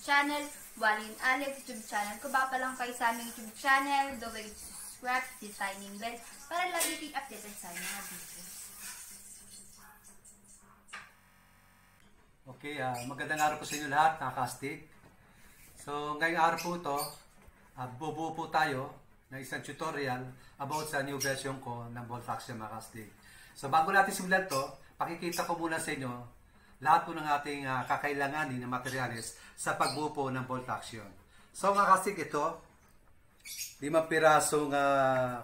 channel, Wally and Alex YouTube channel. Kung ba pa lang kayo sa aming YouTube channel, don't forget to subscribe, designing bell, para lagi kayo updated sa aming mga videos. Okay, magandang araw po sa inyo lahat, nakakastig. So, ngayong araw po ito, bubuo po tayo ng isang tutorial about sa new version ko ng Bolt Action mga kastig. So, bago natin simulan to, pakikita ko muna sa inyo lahat po ng ating kakailanganin na materyales sa pagbuo po ng Bolt Action. So, mga kastig, ito, 5 pirasong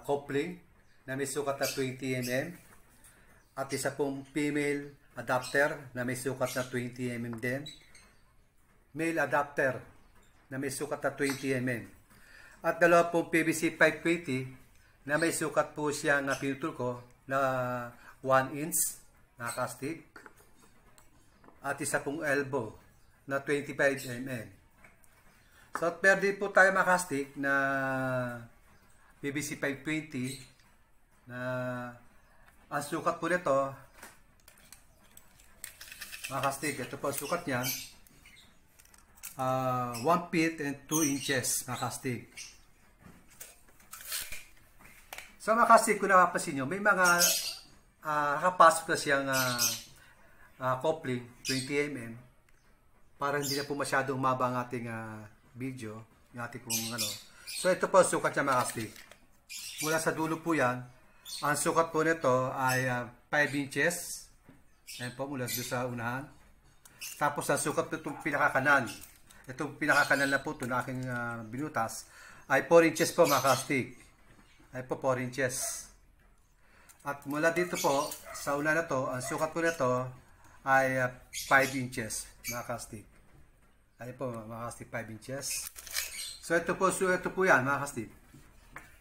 coupling na may sukat na 20 mm at isa pong female adapter na may sukat na 20 mm din. Male adapter na may sukat na 20 mm. At dalawa pong PVC 520 na may sukat po siyang pinutol ko na 1 inch na kastig. At isa pong elbow na 25 mm. So, pwede po tayo makastig na PVC 520 na ang sukat po nito makastig. Ito po ang sukat niyan. 1 feet and 2 inches makastig. So makastig, kung napapansin nyo, may mga nakapasok na siyang coupling 20 mm para hindi na po masyadong maba ang ating video, yung ating pong ano. So ito po ang sukat niya makastig. Mula sa dulo po yan, ang sukat po nito ay 5 inches. Ayan po, mula doon sa unahan. Tapos ang sukat po itong pinakakanan. Itong pinakakanan na po ito na aking binutas ay 4 inches po makastig. Ay po 4 inches. At mula dito po, sa una na to, ang sukat po nito ay 5 inches makastig. Ay po makastig 5 inches. So ito po yan makastig.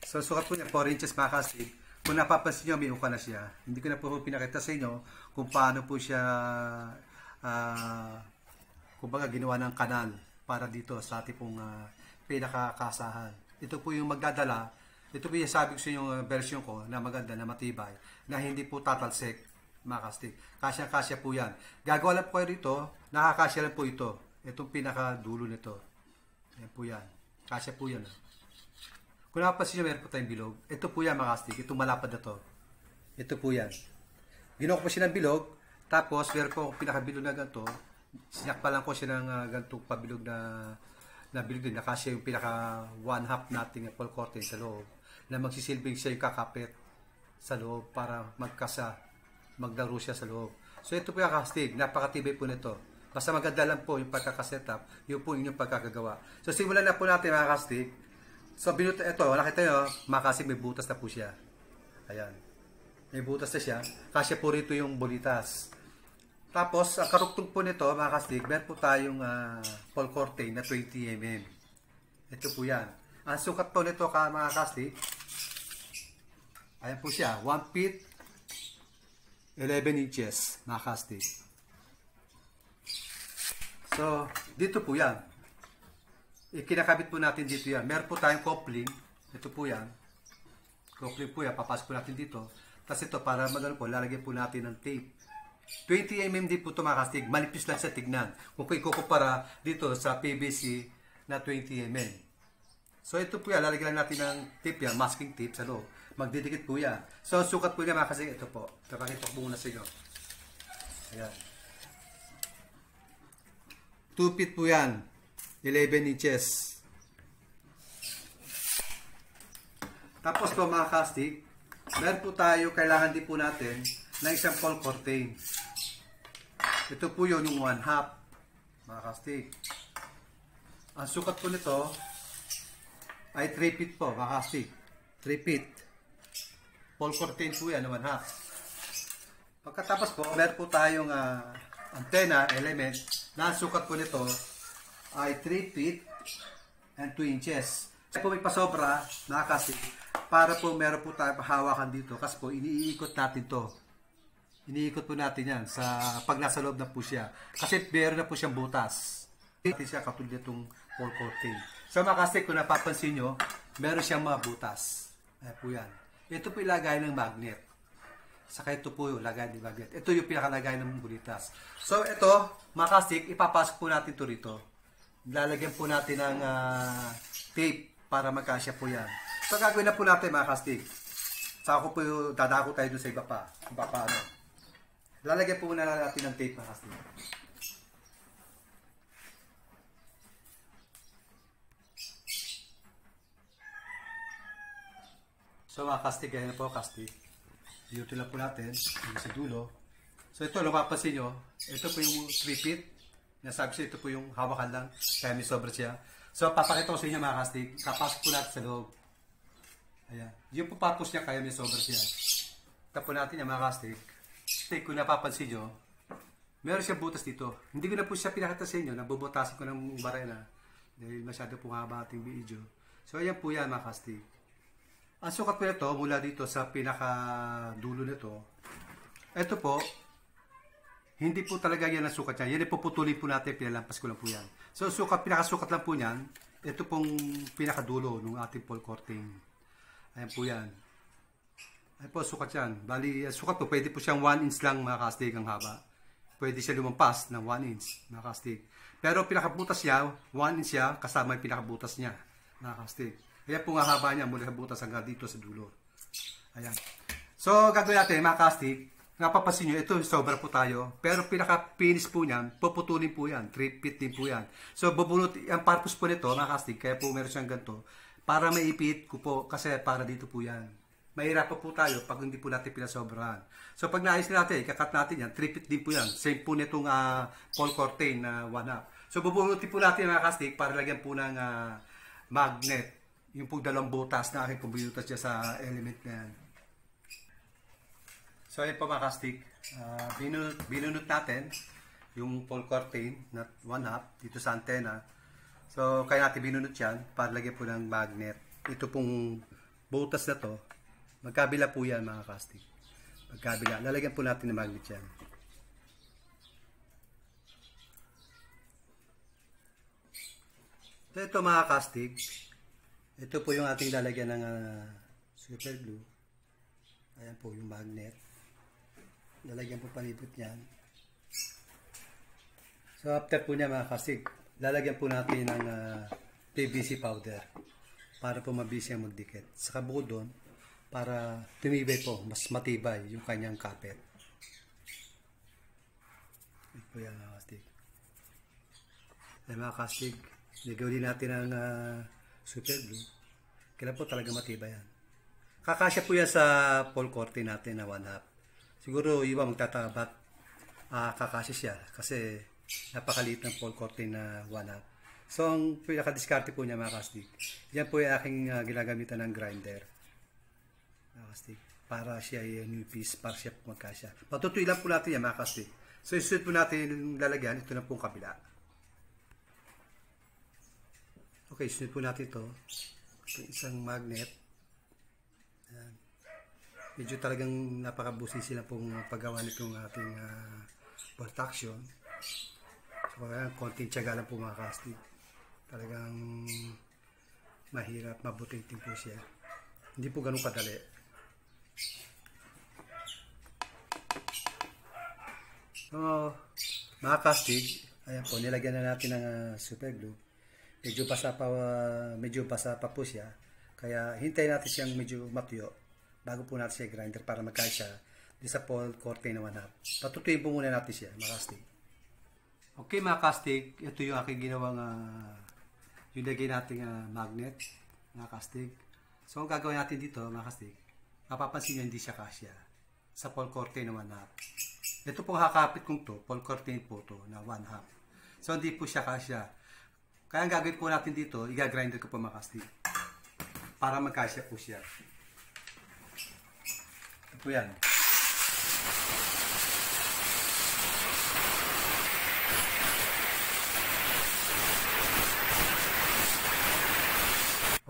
So sukat po niya 4 inches makastig. Kung napapansin nyo, may uka na siya. Hindi ko na po pinakita sa inyo kung paano po siya kumbaga ginawa ng kanal para dito sa ating pong pinakakasahan. Ito po yung magdadala. Ito po yung sabi ko sa inyong version ko na maganda, na matibay, na hindi po tatalsik, makastig. Kasya-kasya po yan. Gagawa lang po kayo dito, nakakasya lang po ito. Itong pinakadulo nito. Yan po yan. Kasya po yan. Kung napapansin nyo, meron po tayong bilog. Ito po yan, makastig. Itong malapad na to. Ito po yan. Ginawa ko po siya ng bilog. Tapos, meron po pinakabilog na ganito. Sinakpa lang ko siya ng ganitong pabilog na bilog din. Nakasya yung pinaka 1/2 nating full curtain sa loob. Na magsisilbing siya yung kakapit sa loob para magdaro siya sa loob. So, ito po yung kastig. Napakatibay po nito. Basta maganda lang po yung pagkakasetup. Yun po inyong pagkakagawa. So, simulan na po natin mga kastig. So, ito, nakita nyo, makasig may butas na po siya. Ayan. May butas na siya. Kasya po rito yung bolitas. Tapos, ang karugtong po nito, mga kastig, meron po tayong full curtain na 20 mm. Ito po yan. Ang sukat po nito, mga kastig, ayan po siya, 1 feet, 11 inches, mga kastig. So, dito po yan. Ikinakabit po natin dito yan. Meron po tayong coupling. Ito po yan. Coupling po yan. Papasok po natin dito. Tapos ito, para magano po, lalagyan po natin ng tape. 20 mm din po ito makastig. Manipis lang sa tignan. Kung ikukumpara dito sa PVC na 20 mm. So ito po yan. Lalagyan natin ng tape yan. Masking tape sa loob. Magdidikit po yan. So ang sukat po yan makastig. Ito po. Kapakita ko muna sa inyo. Ayan. 2 feet po yan. 11 inches. Tapos po mga kastig, meron po tayo, kailangan din po natin ng isang full curtain. Ito po yun yung 1/2 mga kastig. Ang sukat po nito ay 3 feet po mga kastig. 3 feet. Full curtain po yan, 1/2. Pagkatapos po, meron po tayong antenna element na ang sukat po nito ay 3 feet and 2 inches. Kasi po may pasobra, nakakasig, para po meron po tayo pahawakan dito. Kasi po, iniikot natin to. Iniikot po natin yan pag nasa loob na po siya. Kasi meron na po siyang butas. Natin siya katulad itong full curtain. So makasig, kung napapansin nyo, meron siyang mga butas. Ayan po yan. Ito po ilagay ng magnet. Saka ito po yung lagay ng magnet. Ito yung pinakalagay ng bulitas. So ito, makasig, ipapasok po natin ito rito. lalagyan po natin ng tape para magkasya po yan. So gagawin na po natin mga kastig. Saka ko po dadako tayo dun sa iba pa. Ano. Lalagyan po muna natin ng tape mga kastig. So mga kastig, ganyan po kastig. Dito lang po natin, sa dulo. So ito, napapansin nyo, ito po yung 3 feet. Nasabi siya, ito po yung hawakan lang, kaya may sobra siya. So papakita ko sa inyo mga kastig, kapasok po natin sa loob. Ayan, yung po papos niya, kaya may sobra siya. Tapo natin yung mga kastig. Stick, kung napapansin nyo, meron siyang butas dito. Hindi ko na po siya pinakita sa inyo, nabubutasin ko ng barena. Dahil masyado po haba ating video. So ayan po yan mga kastig. Ang sukat po nito mula dito sa pinaka-dulo nito, ito po, hindi po talaga yan ang sukat niya. Yan ipuputulin po natin, pinalampas ko lang po yan. So pinakasukat lang po niyan, ito pong pinaka-dulo ng ating pole courting. Ayan po yan. Ayan po, sukat yan. Bali, sukat po, pwede po siyang 1 inch lang mga kastig ang haba. Pwede siya lumampas ng 1 inch mga kastig. Pero pinakabutas niya, 1 inch siya, kasama yung pinakabutas niya mga kastig. Ayan po nga haba niya mula sa butas hanggang dito sa dulo. Ayan. So, gagawin natin mga kastig. Napapansin nyo, ito sobra po tayo. Pero pinaka-finish po niyan, puputulin po yan. 3 feet din po yan. So, bubunot, ang purpose po nito mga kastig, kaya po meron siyang ganito. Para maipit ko po, kasi para dito po yan. Mahirap po tayo pag hindi po natin pinasobrahan. So, pag naayos natin, ikakat natin yan, 3 feet din po yan. Same po nitong pole curtain na 1/2. So, bubunutin po natin mga kastig para lagyan po ng magnet. Yung po dalawang butas na aking kumbuyutas dyan sa element na yan. So ayun po mga kastig, binunot natin yung pole curtain na 1/2 dito sa antena. So kaya natin binunot yan para lagyan po ng magnet. Ito pong butas na to, magkabila po yan mga kastig. Magkabila, lalagyan po natin ng magnet yan. So ito mga kastig, ito po yung ating lalagyan ng super glue. Ayan po yung magnet. Lalagyan po palibot yan. So after po niya mga kastig, lalagyan po natin ng PVC powder para po mabisi ang magdikit. Saka bukod doon, para tumibay po, mas matibay yung kanyang kapit. Ito po yan mga kastig. Ayan mga kastig, nagawin natin ang super glue. Kailan po talaga matibay yan. Kakasya po yan sa pole curtain natin na 1/2. Siguro iba magtataka ba't kakasya siya kasi napakaliit ng pole curtain na 1/2. So ang pinaka-diskarte po niya mga kastig, yan po yung aking ginagamitan ng grinder. Mga kastig, para siya ay new piece, para siya po magkasya. Patutuin lang po natin yan mga kastig. So isunod po natin yung lalagyan, ito na po kabila. Okay, sunod po natin ito. Ito isang magnet. Ayan. Medyo talagang napakabusin sila pong paggawa nitong ating bolt action. So, konting tiyaga lang po mga kastig. Talagang mahirap, mabuting po siya. Hindi po ganun kadali. So, mga kastig, ayan po, nilagyan na natin ng super glue. Medyo basa pa po siya. Kaya hintayin natin siyang medyo matuyo bago po natin siya grinder para magkasya di sa pole curtain na 1/2. Patutuyin po muna natin siya, mga kastig. Okay mga kastig, ito yung aking ginawang yung lagay nating magnet, mga kastig. So ang gagawin natin dito mga kastig, mapapansin nyo hindi siya kasya sa pole curtain na 1/2. Ito pong hakapit kong to, pole curtain po to na 1/2. So hindi po siya kasya. Kaya ang gagawin po natin dito, i-grinder ko po mga kastig para magkasya po siya. Ito po yan.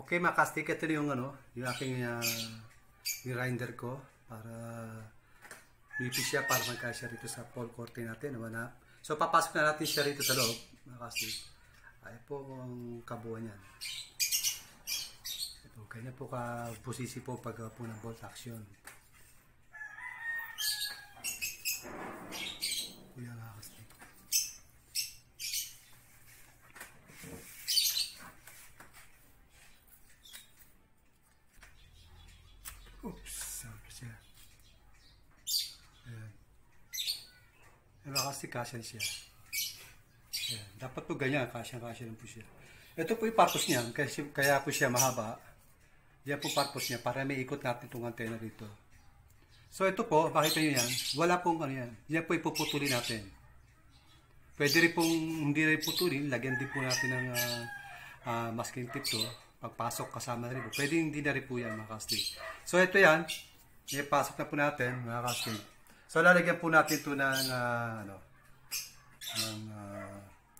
Okay mga kastig, ito na yung yung aking grinder ko para nipis siya para magkasya rito sa pole curtain natin. So papasok na natin siya rito sa loob mga kastig. Ay po ang kabuuan yan. Ito, ganyan po ka-posisi po pag po ng bolt action. Kuya nga kasi. Kasi kasya siya. Ayan. Dapat po ganyan, kasya lang po siya. Ito po yung purpose niya, kaya po siya mahaba. Yan po purpose niya, para may ikot natin itong antena dito. So ito po, makita nyo yan, wala pong ano yan. Yan po ipuputulin natin. Pwede rin pong hindi rin putulin, lagyan din po natin ng masking tip to. Pagpasok kasama na rin po. Pwede hindi na rin po yan mga kastig. So ito yan, ipasok na po natin mga kastig. So lalagyan po natin ito ng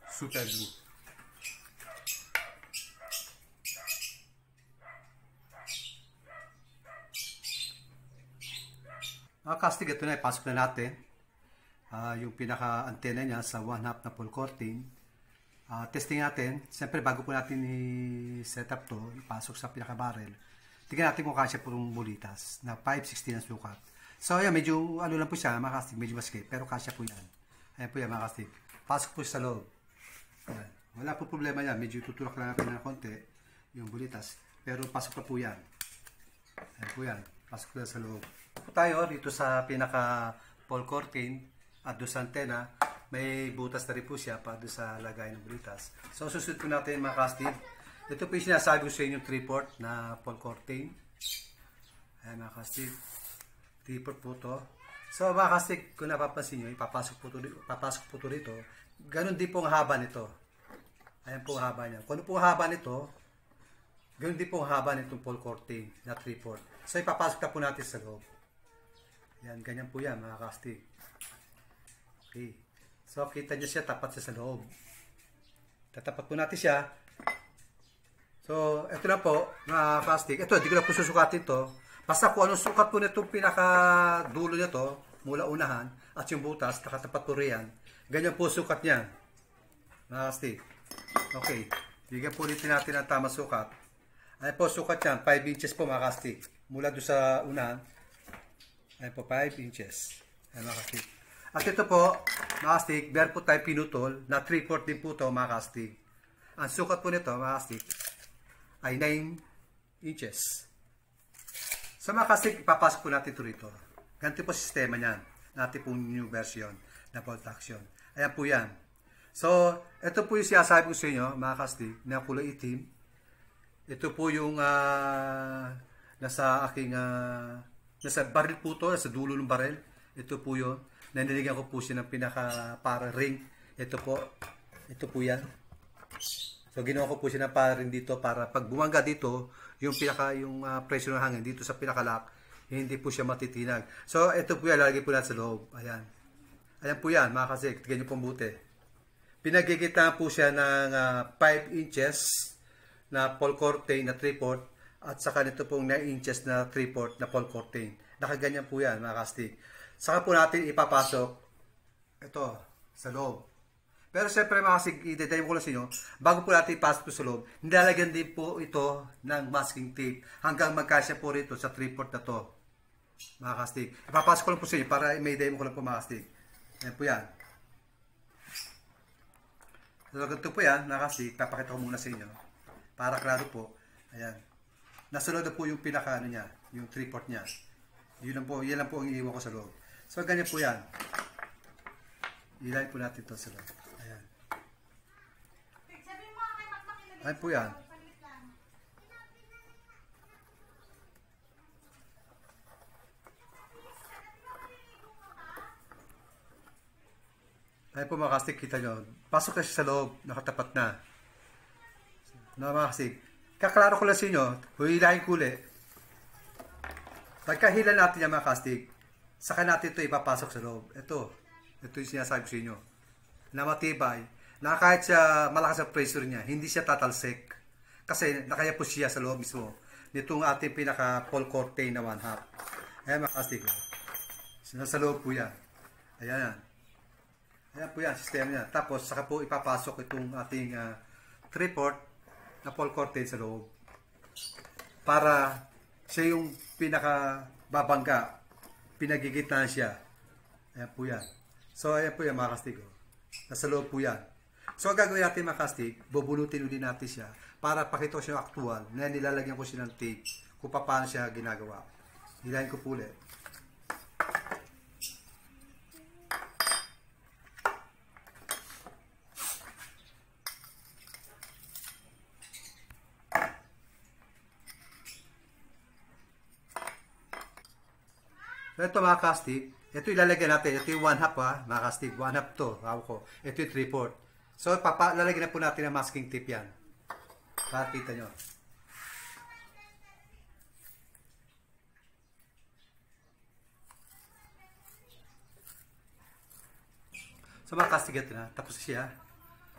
super glue. Mga kastig, ito na, ipasok na natin yung pinaka-antena niya sa 1/2 na full coating. Testing natin. Siyempre, bago po natin i-set up to, ipasok sa pinaka-barrel, tingnan natin kung kasya po yung bulitas na 5/16 ang sukat. So, ayan, medyo ano lang po siya, mga kastig, medyo maskip, pero kasya po yan. Ayan po yan, mga kastig. Pasok po sa loob. Ayan. Wala po problema yan. Medyo tutulak lang natin ng konti yung bulitas, pero pasok na po yan. Ayan po yan. Pasok na sa loob. Po tayo dito sa pinaka full coating at doon sa antena, may butas na rin po siya para doon sa lagay ng bulitas. So susunod po natin mga kastig. Ito po yung sinasabi ko sa inyo 3/4 na full coating. Ayan mga kastig, 3/4 po to. So mga kastig, kung napapansin nyo, papasok po to dito. Ganon din po ang haba nito. Ayan po ang haba niya. Kung ano po ang haba nito, ganon din po ang haba nitong full coating na 3/4. So ipapasok na po natin sa loob. Yan, ganyan po yan mga kastig. Okay. So kita nyo siya, tapat siya sa loob. Tatapat po natin siya. So ito na po mga kastig. Ito, hindi ko na po susukatin to. Basta kung anong sukat po nitong pinaka-dulo nito, mula unahan, at yung butas, nakatapat po riyan. Ganyan po sukat niya. Mga kastig. Okay. Bigyan po ulitin natin ang tamang sukat. Ayan po, sukat yan. 5 inches po mga kastig. Mula doon sa unahan. Ayan po, 5 inches. Ayan mga kastig. At ito po, mga kastig, meron po tayo pinutol na 3/4 din po ito mga kastig. Ang sukat po nito mga kastig ay 9 inches. So mga kastig, ipapasok po natin ito rito. Ganito po sistema niyan. Natin po new version na bolt action. Ayan po yan. So, ito po yung sinasabi ko sa inyo, mga kastig, na kulay itim. Ito po yung nasa aking nasa baril po ito, nasa dulo ng baril. Ito po yun. Naniligan ko po siya ng pinaka para ring. Ito po yan. So ginawa ko po siya ng para ring dito para pag bumangga dito, yung pressure ng hangin dito sa pinaka-lock, hindi po siya matitinag. So ito po yan, lalagay po natin sa loob. Ayan. Ayan po yan, mga kasig. Tignan nyo pong buti. Pinagkikita po siya ng 5 inches na full coating na 3/4 at saka nito pong 9 inches na 3/4 na full coating. Nakaganyan po yan, mga kastig. Saka po natin ipapasok ito sa loob. Pero siyempre mga kastig, i-detail ko lang sa inyo, bago po natin ipasok ito sa loob, nilalagyan din po ito ng masking tape hanggang magkasya po rito sa 3/4 na to, mga kastig. Ipapasok ko lang po sa inyo para may demo ko lang po mga kastig. Ayan po yan. So ganito po yan, mga kastig, papakita ko muna sa inyo para klaro po. Ayan. Nasunod na po yung pinaka niya, yung 3/4 niya. Yan lang po ang iniwan ko sa loob. So, ganyan po yan. Ilagay po natin ito sa loob. Ayan. Ayan po yan. Ayan po mga kastig, kita nyo. Pasok na siya sa loob, nakatapat na. Mga kastig. Kaklaro ko lang sa inyo, hilahin ko ulit. Pagkahila natin yung mga kastig, saka natin ito ipapasok sa loob. Ito yung sinasabi ko sa inyo. Na matibay, na kahit siya malakas ang pressure niya, hindi siya tatalsik. Kasi nakaya po siya sa loob mismo. Nitong ating pinaka full coating na 1/2. Ayan mga kastig. Sa loob po yan. Ayan. Ayan po yan, sistema niya. Tapos saka po ipapasok itong ating 3/4 na full coating sa loob. Para siya yung pinaka babangga, pinagigitnaan siya. Ayan po yan. So ayan po yan mga kastig. Nasa loob po yan. So ang gagawin natin mga kastig, bubunutin ulit natin siya para pakita ko siya yung actual na nilalagyan ko siya ng tape kung paano siya ginagawa. Hilahin ko po ulit. So ito mga kastig, ito ilalagay natin. Ito yung 1/2 mga kastig. 1/2 to. Hawak ko. Ito yung 3/4. So lalagyan na po natin ang masking tape yan. Para kita nyo. So mga kastig, ito na. Tapos siya.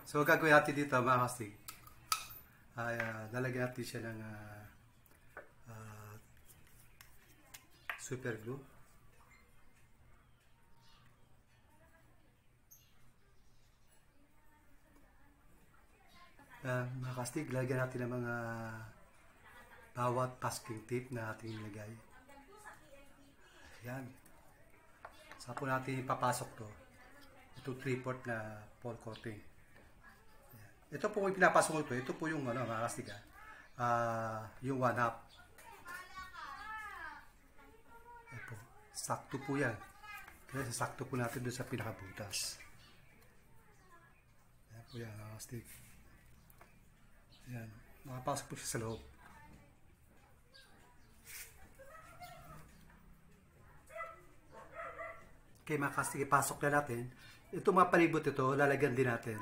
So gagawin natin dito mga kastig. Lalagyan natin siya ng super glue. Mga kastig, lalagyan natin ng mga bawat masking tape na ating ilagay. Ayan. Saka po natin ipapasok to. Ito 3/4 na fall coating. Ayan. Ito po yung pinapasok ko ito. Ito po yung mga kastig yung 1/2. Ito. Sakto po yan. Kaya sasakto po natin doon sa pinakabutas. Ayan po yan mga kastig. Ayan. Makapasok po siya sa loob. Okay mga kastig, ipasok na natin. Ito mga palibot ito, lalagyan din natin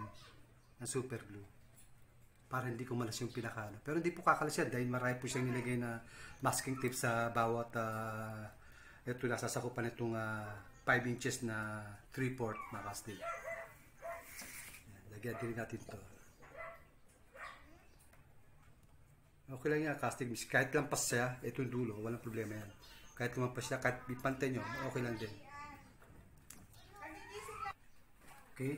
ng super glue. Para hindi kumalas yung pinaka. Pero hindi po kakalas yan dahil marami po siyang nilagay na masking tape sa bawat ito nasasakupan itong 5 inches na 3/4 mga kastig. Lagyan din natin ito. Okay lang yan, kastig. Kahit lampas siya, ito yung dulo, walang problema yan. Kahit lumampas siya, kahit ipantay nyo, okay lang din. Okay?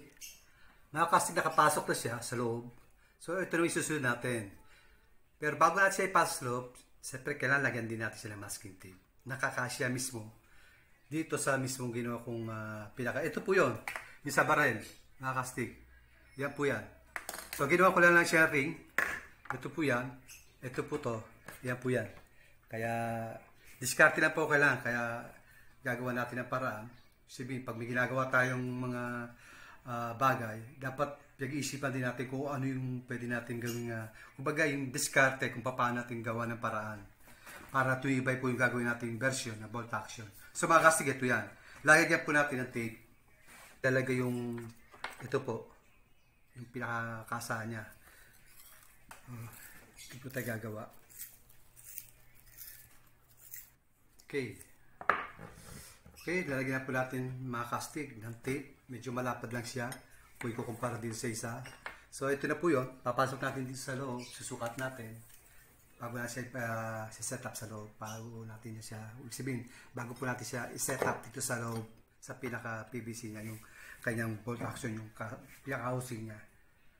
Mga kastig, nakapasok na siya sa loob. So, ito na yung susunod natin. Pero bago natin siya ipasok sa loob, siyempre, kailangan lagyan din natin sila masking tape. Nakakasya mismo. Dito sa mismong ginawa kong pinaka. Ito po yun. Yung sa barel. Mga kastig. Yan po yan. So, ginawa ko lang siya ring. Ito po yan. Ito po to. Yan po yan. Kaya, diskarte lang po kailangan. Kaya, gagawa natin ang paraan. Sabihin, pag may ginagawa tayong mga bagay, dapat pag-iisipan din natin kung ano yung pwede natin gawin kumbaga yung diskarte kung paano natin gawa ng paraan para tuwibay po yung gagawin natin version na bolt action. So mga kastig, ito yan. Lagyan po natin ng tape. Talaga yung ito po yung pinakakasa niya. Ito po tayo gagawa. Okay. Okay, lalagyan na po natin mga kastig ng tape. Medyo malapad lang siya kung ikukumpara din sa isa. So, ito na po yun. Papasok natin dito sa loob. Susukat natin. Bago na siya set up sa loob. Bago natin siya, sabihin, bago po natin siya i-set up dito sa loob sa pinaka-PVC niya, yung kanyang bolt action, yung pinaka-housing niya.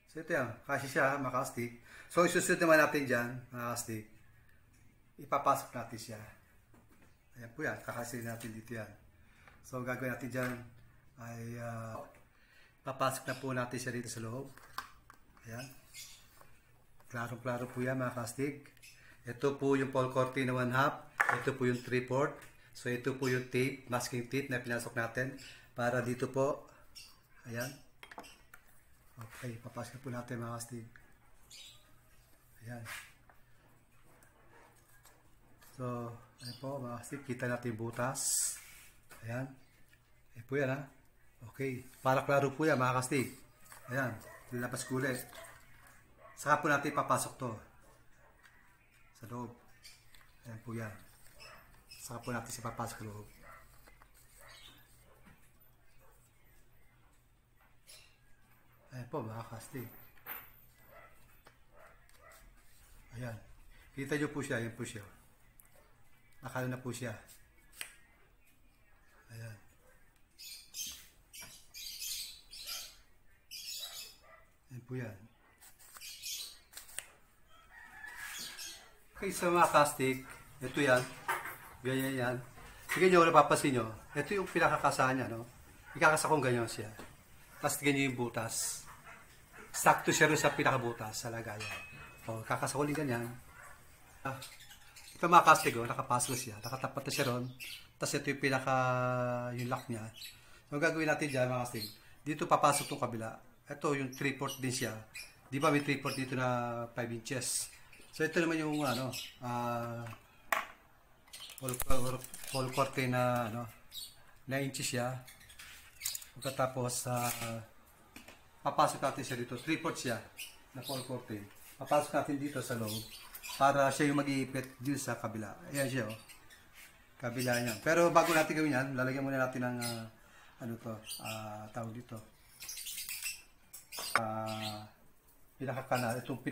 So, ito yan. Kasi siya, mga kastig. So, isusunod naman natin dyan, mga kastig. Ipapasok natin siya. Ayan po yan. Kakasilin natin dito yan. So, gagawin natin dyan ay papasok na po natin siya dito sa loob. Ayan. Klaro-klaro po yan mga kastig. Ito po yung fall coating na 1/2. Ito po yung 3/4. So, ito po yung tape, masking tape na pinasok natin para dito po. Ayan. Okay, papasok na po natin mga kastig. Ayan. So, ayan po mga kastig. Kita natin yung butas. Ayan. Ayan po yan ha. Okay. Para klaro po yan mga kastig. Ayan. Nilapas ko ulit. Saka po natin papasok to. Sa loob. Ayan po yan. Saka po natin siya papasok sa loob. Ayan po mga kastig. Ayan. Kita nyo po siya. Ayan po siya. Nakalo na po siya. Ayan. Ayan po yan. Okay, so mga kastig, ito yan. Ganyan yan. Sige nyo, napapasin nyo. Ito yung pinakakasahan niya, no? Ikakasa kong ganyan siya. Tapos ganyan yung butas. Sakto siya rin sa pinakabutas, sa lagayan. O, kakasa ko ganyan. Ito mga kastig, nakapasok siya. Nakatapat na siya ron. Tapos ito yung yung lock niya. So, gagawin natin dyan, mga kastig. Dito papasok itong kabila. Ito yung 3/4 din siya. Di ba may 3/4 dito na 5 inches? So ito naman yung full curtain na ano, 9 inches siya. Pagkatapos papasok natin siya dito, 3/4 siya na full curtain. Papasok natin dito sa loob para siya yung mag-iipit dito sa kabila. Ayan siya, oh. Kabila niya. Pero bago natin gawin yan, lalagyan muna natin ng ano to, tawag dito. Pinaka-kanal, itong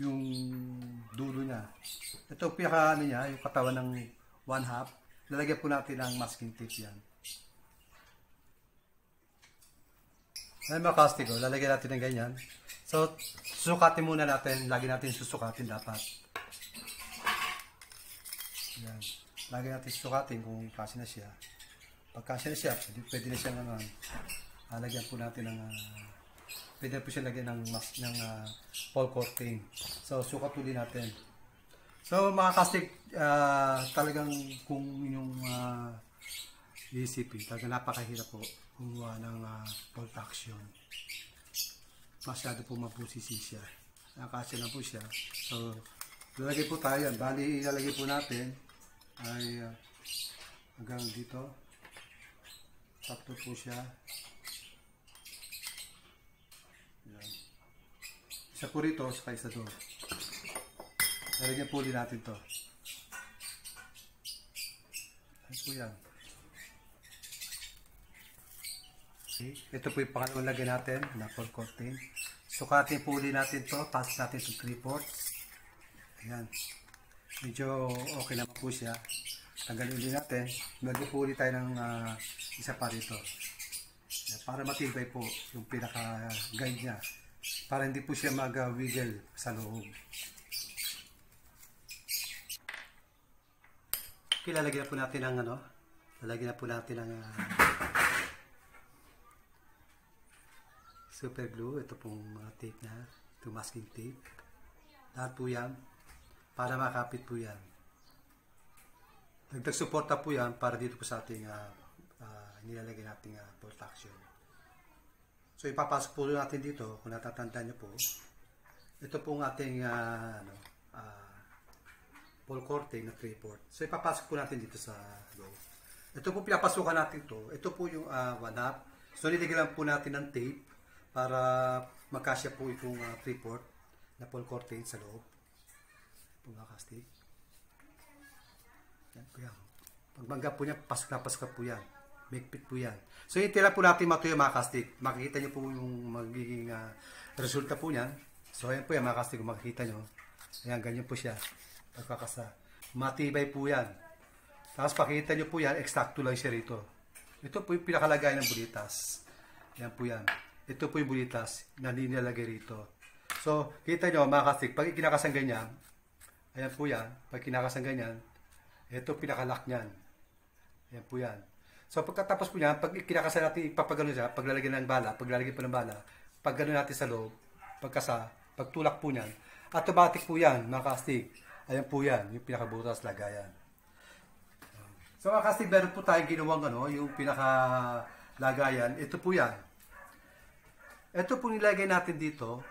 yung dulo niya. Ito pinaka ano niya, yung katawan ng 1/2. Lalagyan po natin ng masking tape yan. Ayan mga kastig, lalagyan natin ng ganyan. So, susukatin muna natin. Lagi natin susukatin dapat. Ayan. Lagi natin susukatin kung kasi na siya. Pag kasi na siya, pwede na siya naman. Lagyan po natin ng pwede po siya lagyan ng full coating. So, sukat po din natin. So, mga kastig, talagang kung yung ECP, talagang napakahirap po kumuha ng bolt action. Masyado po mapusisi siya. Nakasya na po siya. So, lalagay po tayo yan. Bali, ilalagay po natin ay hanggang dito. Sakto po siya. Yan. Isa po rito, saka isa doon. Lalagyan po ulit natin to. Ano po yan? Okay. Ito po yung pangalawang lagay natin na full coating. Sukatin po ulit natin to. Pass natin to 3/4. Ayan. Medyo okay naman po siya. Tanggalin ulit natin. Lagyan po ulit tayo ng isa pa rito. Para matibay po yung pinaka-guide niya. Para hindi po siya mag-wiggle sa loob. Okay, lalagyan po natin ng ano. Lalagyan na po natin ng super glue. Ito pong mga tape na. Ito masking tape. Lahat po yan. Para makapit po yan. Dagdag suporta po yan para dito po sa ating nilalagay nating bolt action. So ipapasok po natin dito, kung natatandaan nyo po, ito pong ating full coating na 3/4. So ipapasok po natin dito sa loob. Ito po pinapasukan natin to. Ito po yung 1/2. So niligyan lang po natin ng tape para magkasya po itong 3/4 na full coating sa loob. Pagkakastig. Yan po yan. Pagbangga po niya, pasok na po yan. Backpit po yan. So, itila po natin matuyo mga kastig. Makikita niyo po yung magiging resulta po niyan. So, ayan po yan mga kastig. Kung makikita niyo. Ayan, ganyan po siya. Pagkakasa. Matibay po yan. Tapos, pakikita niyo po yan, eksakto lang siya rito. Ito po yung pinakalagay ng bulitas. Ayan po yan. Ito po yung bulitas na nilalagay rito. So, kita niyo mga kastig. Pag ikinakasang ganyan, ayan po yan. Pag kinakasang ganyan, ito pinakalock niyan. Ayan po yan. So pagkatapos po niyan, pag kinakasa natin, ipapagano siya, paglalagyan ng bala, paglalagyan po ng bala, pag gano'n natin sa loob, pagkasa, pagtulak po niyan, automatic po yan, mga kastig. Ayan po yan, yung pinakabutas, lagayan. So mga kastig, meron po tayong ginawang yung pinakalagayan. Ito po yan. Ito po nilagay natin dito.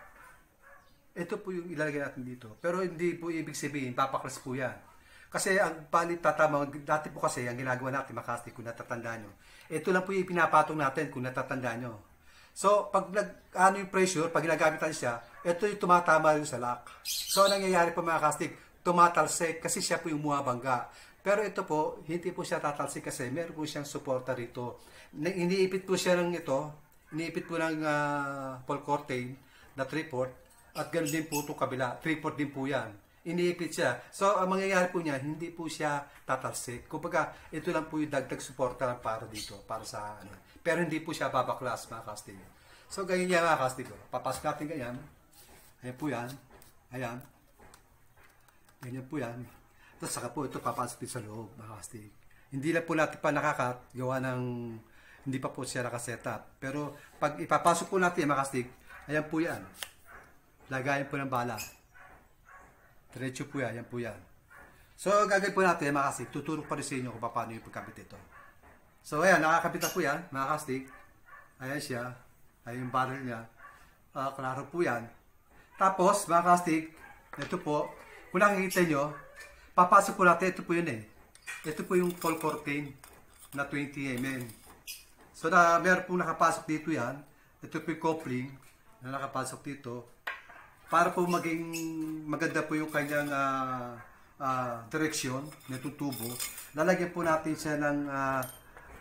Ito po yung ilalagay natin dito. Pero hindi po ibig sabihin, papaklas po yan. Kasi ang palit tatama, dati po kasi ang ginagawa natin, makastig, kung natatandaan nyo. Ito lang po yung pinapatong natin kung natatandaan nyo. So, pag yung pressure, pag ginagamit natin siya, ito yung tumatama yung sa lock. So, ang nangyayari po mga kastig, tumatalsik kasi siya po yung bumabangga. Pero ito po, hindi po siya tatalsik kasi meron po siyang suporta rito. Iniipit po siya ng ito, iniipit po ng full coating na 3/4 at ganoon din po itong kabila, 3/4 din po yan. Iniipit siya. So, ang mangyayari po niya, hindi po siya tatalsik. Kumbaga, ito lang po yung dagdag suporta para dito, para sa ano. Pero hindi po siya babaklas, mga kastig. So, ganyan yan, mga kastig. Papasok natin ganyan. Ayan po yan. Ayan. Ganyan po yan. Tapos, saka po ito papasok din sa loob, mga kastig. Hindi lang po natin pa nakakagawa ng, hindi pa po siya nakasetup. Pero, pag ipapasok po natin, mga kastig, ayan po yan. Lagayan po ng bala. Diretso po yan, yan po yan. So, gagawin po natin, mga kastig, tuturo pa rin sa inyo kung paano yung pagkabit ito. So, ayan, nakakabit na po yan, mga kastig. Ayan siya. Ayan yung barrel niya. Klaro po yan. Tapos, mga kastig, ito po, kung nakikita nyo, papasok po natin, ito po yun eh. Ito po yung full curtain na 20 mm. So meron po nakapasok dito yan. Ito po yung coupling na nakapasok dito. Para po maging maganda po yung kanyang direksyon nitong tubo. Lalagyan po natin siya ng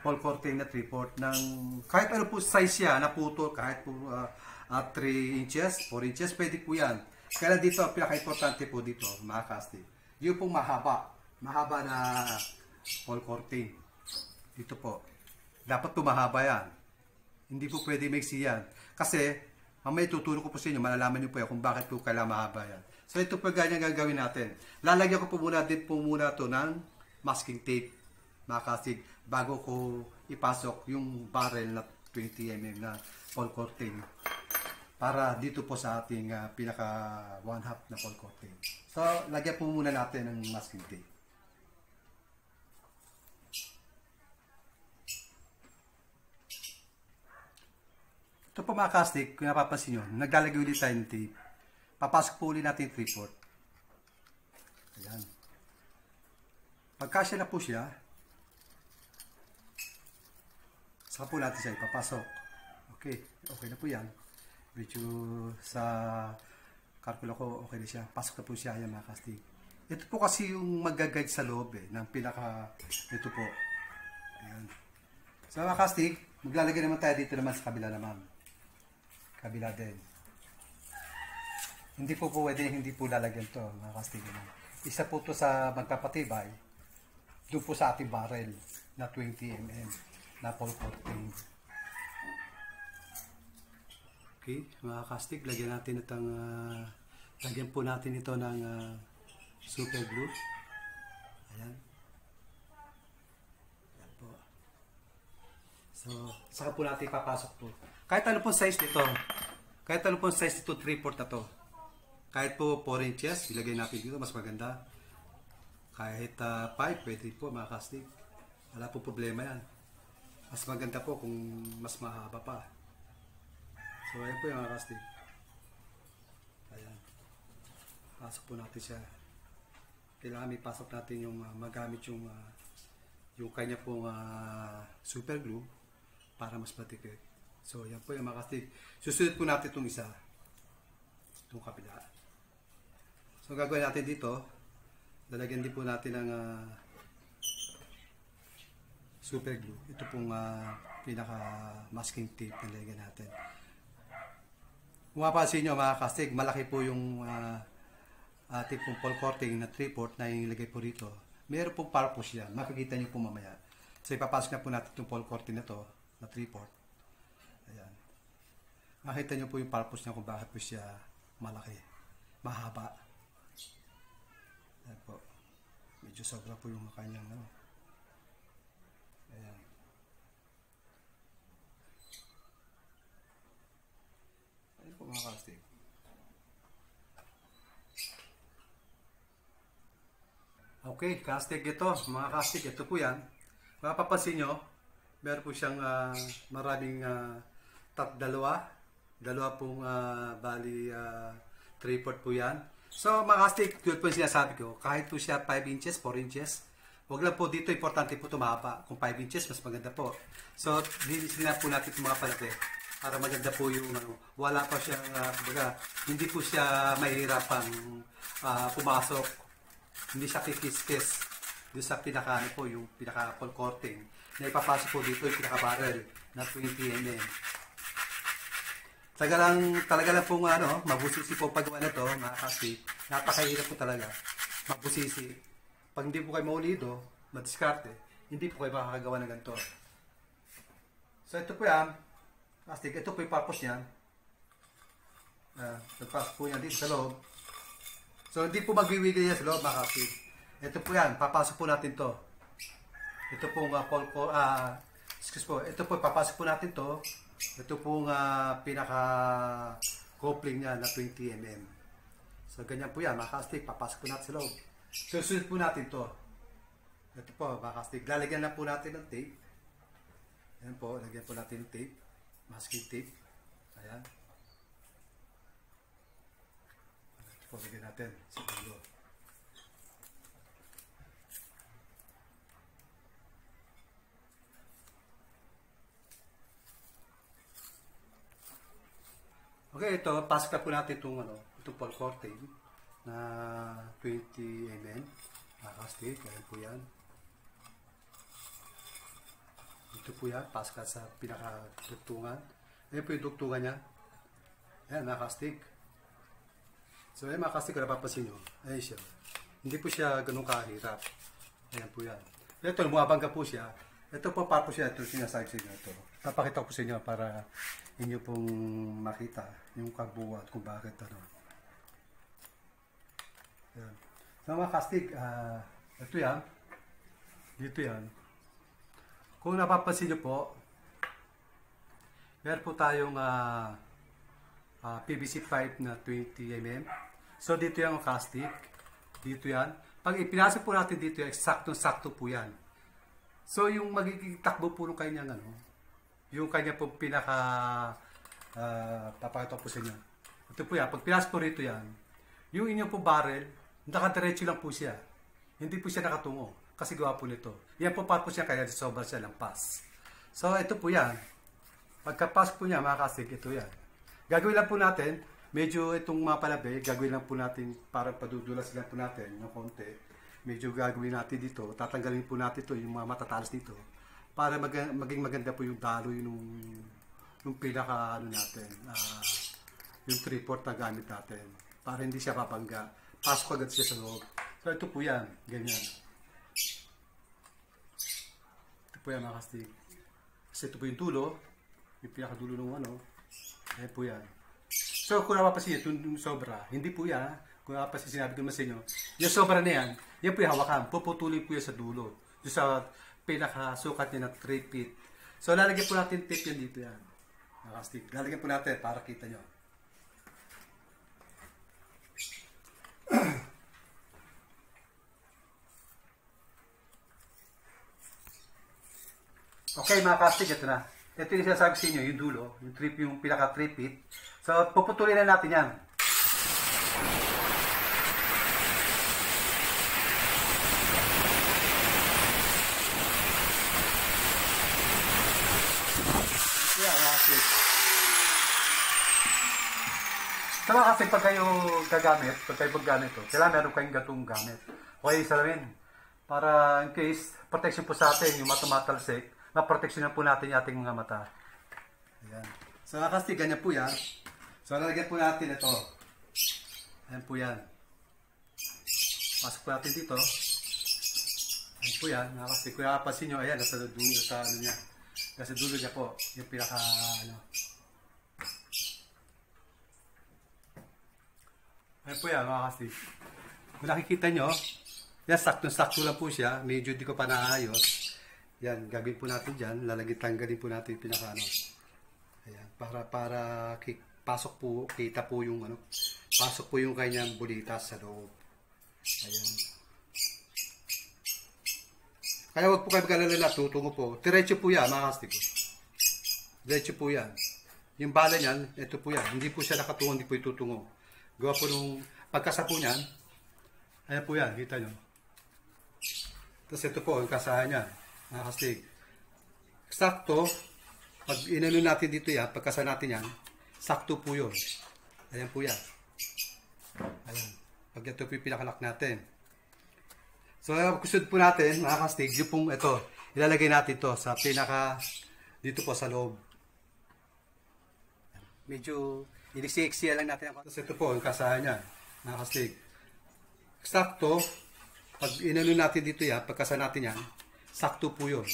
full curtain na 3/4 ng kahit ano po size siya na puto, kahit po 3 inches, 4 inches, pwede po yan. Kaya dito, ang pinaka-importante po dito, mga casting, yung pong mahaba na full curtain. Dito po. Dapat po mahaba yan. Hindi po pwede maiksi yan. Kasi, mamaya tuturo ko po sa inyo, malalaman niyo po yan kung bakit po kailangan mahaba yan. So, ito po ganyan gagawin natin. Lalagyan ko po muna din po muna to ng masking tape, mga casting, bago ko ipasok yung barrel na 20 mm na full curtain. Para dito po sa ating pinaka 1/2 na full curtain. So, lagyan po muna natin ng masking tape. Ito po mga casting, kung napapansin nyo, naglalagay ulit tayo ng tape. Papasok po ulit natin yung 3/4. Ayan. Pagkasya na po siya, saka po natin siya ipapasok. Okay, okay na po yan. Medyo sa kalkula ko, okay na siya. Pasok na po siya, yan mga casting. Ito po kasi yung mag-guide sa loob ng pinaka, ito po. Ayan. So mga casting, maglalagay naman tayo dito naman sa kabila naman. Kabila din. Hindi po pwede, hindi po lalagyan to mga casting naman. Isa po to sa magpapatibay, doon po sa ating barrel na 20 mm na full curtain. Okay, mga kastig, lagyan natin itong lagyan po natin ito ng super glue. Ayan. Ayan po. So, saka po natin ipapasok po. Kahit ano pong size nito. Kahit ano pong size nito, 3/4 na to. Kahit po 4 inches, ilagay natin dito, mas maganda. Kahit 5, pwede po mga kastig. Wala po problema yan. Mas maganda po kung mas mahaba pa. So, ayan po yung mga casting. Ayan. Pasok po natin siya. Kailangan may pasok natin yung magamit yung kanya pong super glue para mas matikit. So, ayan po yung mga casting. Susunod po natin itong isa. Itong kabila. So, gagawin natin dito. Lalagyan din po natin ng super glue. Ito pong pinaka masking tape na lalagyan natin. Kung mapapansin nyo mga kastig, malaki po yung ating pong full coating na 3/4 na ilagay po rito. Meron pong purpose yan. Makikita nyo po mamaya. So ipapasok na po natin itong full coating na to na 3/4. Ayan. Makita nyo po yung purpose niya kung bakit po siya malaki. Mahaba. Ayan po. Medyo sobra po yung kanyang Ayan. Ayan po mga casting. Okay, casting ito. Mga casting, ito po yan. Mapapansin nyo, meron po siyang maraming dalawa pong bali 3/4 po yan. So mga casting, yun po yung sinasabi ko. Kahit po siya 5 inches, 4 inches, huwag lang po dito, importante po tumahaba. Kung 5 inches, mas maganda po. So, linisin na po natin itong mga palate para maganda po yung wala pa siyang, hindi po siya mahirapang pumasok. Hindi siya kikis-kis. Doon sa pinaka, po, yung pinaka full coating na ipapasok po dito yung pinaka barrel na 20 mm. Talaga lang pong mabusisi po paggawa na to, mga kasi napakahirap po talaga. Mabusisi. Pag hindi po kayo maulido, madiskarte, hindi po kayo makakagawa ng ganito. So ito po yan, plastic, ito po yung purpose niyan. Nagpasok po yan dito sa loob. So hindi po magwiwigil yan sa loob, mga kasi. Ito po yan, papasok po natin to. Ito po ito po, papasok po natin to. Ito po pinaka coupling niya na 20 mm. So ganyan po yan, mga kasi, papasok po natin sa loob. Susunod po natin to. Ito po, mga kastig. Lalagyan na po natin ng tape. Ayan po, lagyan po natin ng tape. Masking tape. Ayan. Ito po, lagyan natin sa dulo. Okay, ito, pasok na po natin itong pole coating na 20 mm. Nakastig, ayan po yan. Ito po yan, pasok sa pinaka-dugtungan. Ayan po yung dugtungan niya. Ayan, nakastig. So, ayan makastig, kung napapansin nyo. Ayan siya. Hindi po siya ganun kahirap. Ayan po yan. Ito, lumabangga po siya. Ito po, papo siya. Ito, sinasabi sa inyo ito. Napakita ko sa inyo para inyo pong makita yung kabuuan kung bakit Ayan. So, mga kastig, ito yan. Dito yan. Kung napapansin nyo po, meron po tayong PVC pipe na 20 mm. So, dito yung kastig. Dito yan. Pag ipinasok po natin dito, saktong-sakto po yan. So, yung magiging takbo po ng kanyang yung kanya po papakita ko po sa inyo. Ito po yan. Pag pinasok po rito yan, yung inyong po barrel, nakadiretso lang po siya. Hindi po siya nakatungo. Kasi gawa po nito. Yan po pa po siya kaya sobrang siya lang pass. So, ito po yan. Pagka-pass po niya, mga kasig, ito yan. Gagawin lang po natin, medyo itong mga palabi, gagawin lang po natin, para padudulas lang po natin ng konti. Medyo gagawin natin dito, tatanggalin po natin ito, yung mga matatalas dito, para maging maganda po yung daloy yung pinaka natin, yung 3/4 na gamit natin, para hindi siya papangga. Pasok agad siya sa loob. So ito po yan, ganyan. Ito po yan mga kastig. Kasi ito po yung dulo, yung pinakadulo ng ayan po yan. So kung napapansin yung sobra, hindi po yan, kung napapansin sinabi ko naman sa inyo, yung sobra na yan po yung hawakan, puputulin po yan sa dulo, yung sa pinakasukat niya na 3 feet. So lalagyan po natin tape yan dito yan, mga kastig. Lalagyan po natin para kita nyo. Okay mga kastig, ito na. Ito yung sinasabi sa inyo, yung dulo, yung pinaka 3 feet. So, puputulin na natin yan. So mga kastig, pag kayo gagamit, kailangan meron kayong gatong gamit. Okay, salamin. Para in case, protection po sa atin, yung matumatalsik, maproteksyonan po natin yung ating mga mata. Ayan. So, mga kastig, ganyan po yan. So, lalagyan po natin ito. Ayan po yan. Pasok po natin dito. Ayan po yan. Mga kastig, kung nakapansin nyo, ayan, nasa dulo, niya. Nasa dulo niya po, yung pinaka, Ayan po yan, mga kastig. Kung nakikita nyo, yan, sakto lang po siya. Medyo di ko pa naayos. Yan, gagawin po natin dyan. Tanggalin po natin yung pinaka Ayan, para pasok po, kita po yung pasok po yung kanyang bulitas sa loob. Ayan. Kaya wag po kayo mag-alala, tutungo po. Diretso po yan, mga kastig. Diretso po yan. Yung bala niyan, ito po yan. Hindi po siya nakatungo, hindi po itutungo. Gawa po nung pagkasa po niyan, ayan po yan, kita nyo. Tapos ito po, ang kasahan niya. Mga kastig. Sakto, pag inano natin dito yan, pagkasa natin yan, sakto po yun. Ayan po yan. Ayan. Pag ito po yung pinakalak natin. So, kusod po natin, mga kastig, yung pong ito, ilalagay natin ito sa dito po sa loob. Medyo, iniksi-iksiya lang natin. Tapos ito po, yung kasahan niya, mga kastig. Sakto, pag inano natin dito yan, pagkasa natin yan, sakto po yun.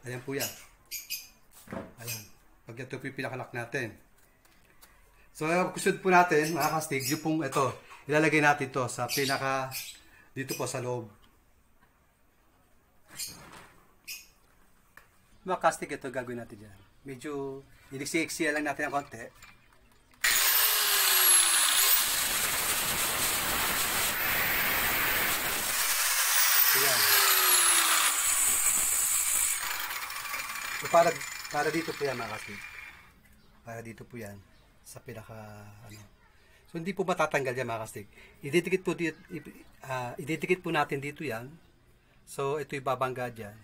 Ayan po yan. Ayan. Pag ito po yung pinakalak natin. So, kusod po natin, mga kastig, yung pong ito, ilalagay natin ito sa dito po sa loob. Mga kastig, ito gagawin natin dyan. Medyo, iniksi-iksiya lang natin ang konti. Ayan. So, para dito po yan, mga kastig. Para dito po yan. Sa pinaka, So, hindi po matatanggal yan, mga kastig. Ididikit po natin dito yan. So, ito yung babangga dyan.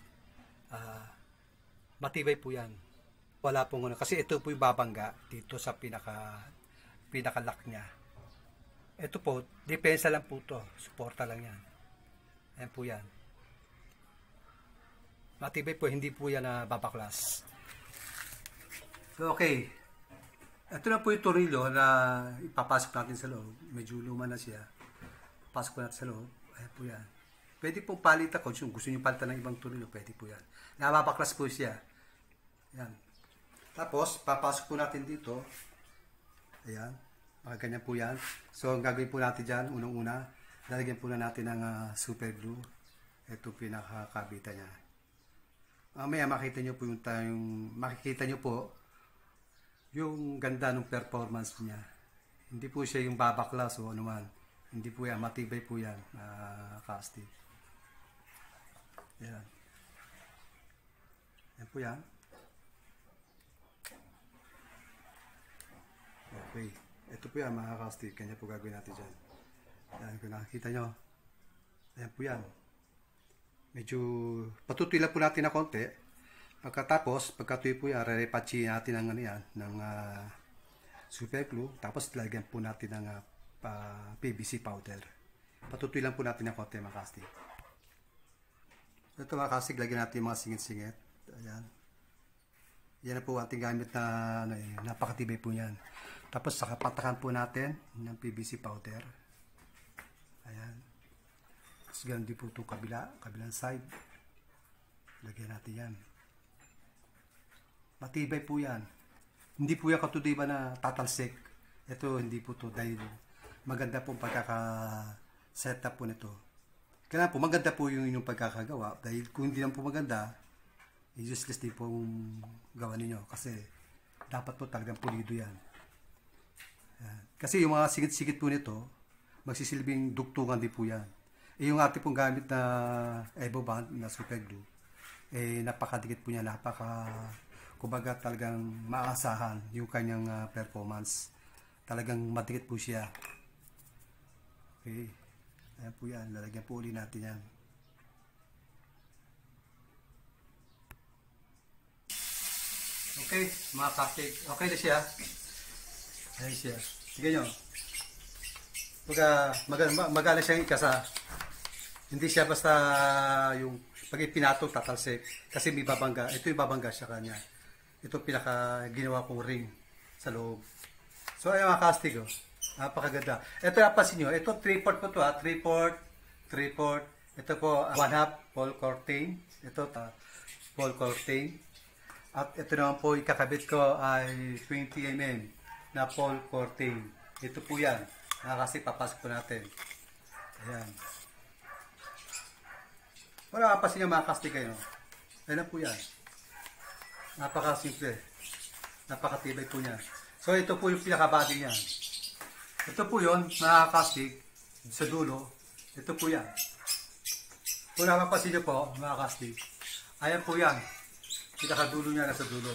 Matibay po yan. Wala pong kasi ito po yung babangga dito sa pinaka, pinaka-lock niya. Ito po, depensa lang po to. Suporta lang yan. Ayan po yan. Matibay po, hindi po yan na babaklas. So, okay. Ito na po yung tornilyo na ipapasok natin sa loob. Medyo luma na siya. Pasok po natin sa loob. Ayan po yan. Pwede po palitan kung gusto nyo palitan ng ibang tornilyo. Pwede po yan. Nababaklas po siya. Ayan. Tapos, papasok po natin dito. Ayan. Ganyan po yan. So, ang gagawin po natin dyan, unang-una, lalagyan po na natin ng super glue. Ito pinakakabita niya. Mamaya makita nyo po makikita nyo po yung ganda ng performance niya. Hindi po siya yung babaklas o anuman. Hindi po yan. Matibay po yan. Casting. Yan. Yan po yan. Okay. Ito po yan mga casting. Kanya po gagawin natin dyan. Yan. Kung nakikita nyo. Ayan po yan. Medyo patutuy lang po natin na konti. Pagkatapos, pagkatuloy po yan, re-repachi natin ng, ng super glue. Tapos, lagyan po natin ng PVC powder. Patutuy lang po natin ng konti mga casting. Ito mga casting, lagyan natin mga singit-singit. Ayan. Yan na po ating gamit na napakatibay po yan. Tapos, saka patakan po natin ng PVC powder. Ayan. Tapos, ganun din po itong kabilang side. Lagyan natin yan. Matibay po yan. Hindi po yan katudiba na tatalsik. Ito, hindi po to dahil maganda po pagkaka-setup po nito. Kaya po, maganda po yung inyong pagkakagawa. Dahil kung hindi lang po maganda, useless din po gawa ninyo. Kasi, dapat po talagang pulido yan. Ayan. Kasi yung mga sigit-sigit po nito, magsisilbing dugtungan din po yan. Yung ating pong gamit na Evo Band na super glue, napakadikit po niya, kumbaga talagang maasahan yung kanyang performance. Talagang madikit po siya. Okay. Ayan po yan. Lalagyan po uli natin yan. Okay, mga kastig. Okay na siya. Ayan siya. Sige nyo. Magana siyang ikasa. Hindi siya basta yung pag ipinatong tatalsik. Kasi may babangga. Ito yung babangga siya kanya. Ito pinaka ginawa kong ring sa loob. So ayan mga kastig. Oh. Napakaganda. Ito napansin nyo. Ito 3/4 po ito ha. 3/4. Ito po 1/2 Paul Cortain. Ito Paul Cortain. At ito naman po ikakabit ko ay 20 mm na Paul Cortain. Ito po yan. Kasi papasok po natin. Ayan. Wala kapasin yung mga kastig kayo. Ayan po yan. Napakasimple. Napakatibay po niya. So ito po yung pinakabody niya. Ito po yun, mga kastig. Sa dulo. Ito po yan. Kung nakapasin nyo po, mga kastig. Ayan po yan. Pinakadulo niya nasa dulo.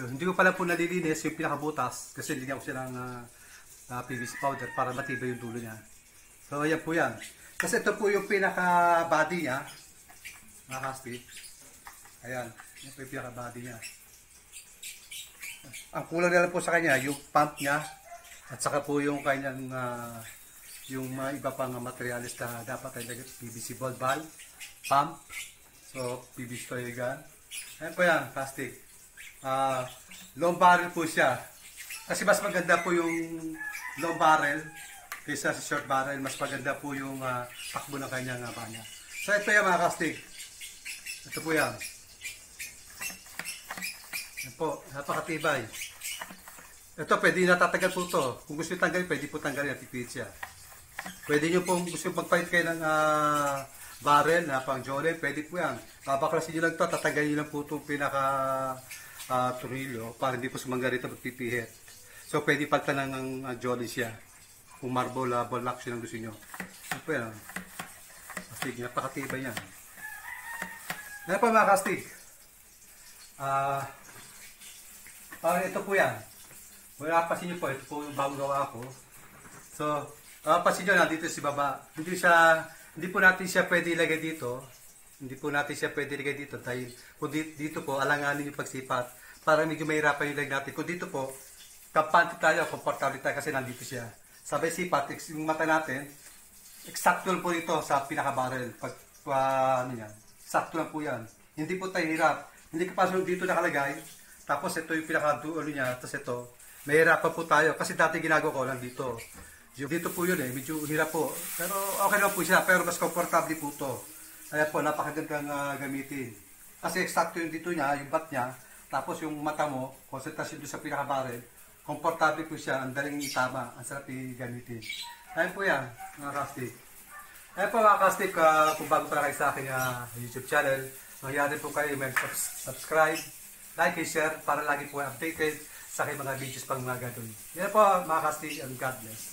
Yun. Hindi ko pala po nalilinis yung pinakabutas. Kasi linyaw ko siya ng PVC powder para matibay yung dulo niya. So ayan po yan. Kasi ito po yung pinaka-body niya. Mga kastig. Ayan. Yan po yung pinaka-body niya. Ang kulang na lang po sa kanya, yung pump niya. At saka po yung kanyang yung mga iba pang materialis na dapat ay lagay. PVC ball valve, pump. So, PVC toy gun. Ayan po yan, plastic. Long barrel po siya. Kasi mas maganda po yung long barrel kaysa sa short barrel. Mas maganda po yung takbo ng kanyang banya. So, ito yan mga plastic. Ito po yan. Yan po, napakatibay. Ito, pwede natatagal po ito. Kung gusto nyo tanggalin, pwede po tanggalin. Tipid siya. Pwede nyo po, gusto nyo magpalit kayo ng barrel na pang jolly, pwede po yan. Babaklasin nyo lang ito, tatagalin nyo lang po itong pinaka turilyo para hindi po sumangga rito magpipihit. So, pwede palitan ng jolly siya. Kung marble, ball lock siya lang gusto nyo. Ano po yan? Kastig, napakatibay yan. Ano po mga kastig? Parang ito po yan. Kung napasin nyo po, ito po yung bagong gawa ko. So, napasin nyo, nandito si baba. Hindi po natin siya pwede ilagay dito. Hindi po natin siya pwede ilagay dito. Dahil kung dito po, alanganin yung pagsipat. Para medyo mahirapan yung ilagay natin. Kung dito po, kampante tayo, komportable tayo kasi nandito siya. Sabay sipat, yung mata natin, eksakto lang po ito sa pinaka-barrel. Pag, ano yan, sakto lang po yan. Hindi po tayo hirap. Hindi ka pa dito nakalagay. Tapos ito yung pinaka-dulo niya. Tapos ito, mahirapan po tayo. Kasi dati ginagawa ko lang dito. Dito po yun medyo hirap po. Pero okay lang po siya. Pero mas komportable po ito. Kaya po, napakagandang gamitin. Kasi eksakto yung dito niya, yung bat niya. Tapos yung mata mo, konsentrasyon doon sa pinaka-barrel. Komportable po siya, ang daling itama, ang sarap i-gamitin. Ayan po yan, mga kastik. Ayan po mga kastik, kung bago pa kayo sa aking YouTube channel, magyari po kayo subscribe, like and share para lagi po updated sa aking mga videos pang mga gagawin. Yan po mga kastik, and God bless.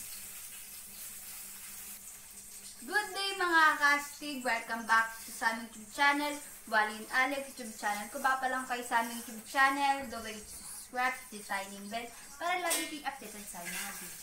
Good day mga kastig! Welcome back sa aming YouTube channel, Wally and Alex YouTube channel. Kung ba pa lang kayo sa aming YouTube channel, don't forget to subscribe, hit the signing bell para lagi kayong updated sa mga videos.